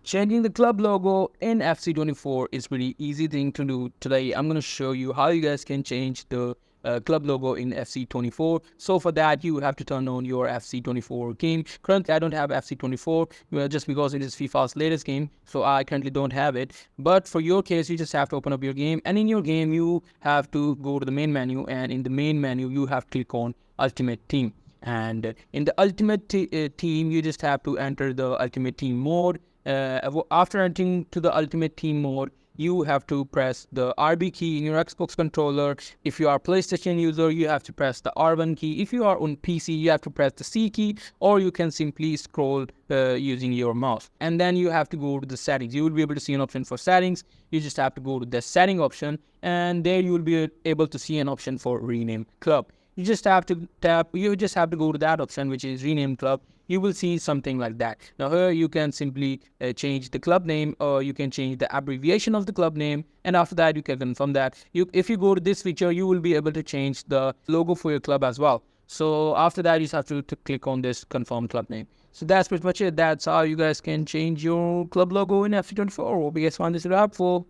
Changing the club logo in FC24 is pretty easy thing to do. Today I'm going to show you how you guys can change the club logo in FC24. So for that you have to turn on your FC24 game. Currently I don't have FC24 just because it is FIFA's latest game, so I currently don't have it. But for your case, you just have to open up your game, and in your game you have to go to the main menu, and in the main menu you have to click on Ultimate Team. And in the Ultimate Team, you just have to enter the Ultimate Team mode. After entering to the Ultimate Team mode, you have to press the RB key in your Xbox controller. If you are a PlayStation user, you have to press the R1 key. If you are on PC, you have to press the C key, or you can simply scroll using your mouse. And then you have to go to the settings. You will be able to see an option for settings. You just have to go to the setting option, and there you will be able to see an option for rename club. You just have to go to that option, which is rename club. You will see something like that. Now here you can simply change the club name, or you can change the abbreviation of the club name, and after that you can confirm that. If you go to this feature, you will be able to change the logo for your club as well. So after that you just have to click on this confirm club name. So that's pretty much it. That's how you guys can change your club logo in FC24. Hope you guys found this helpful.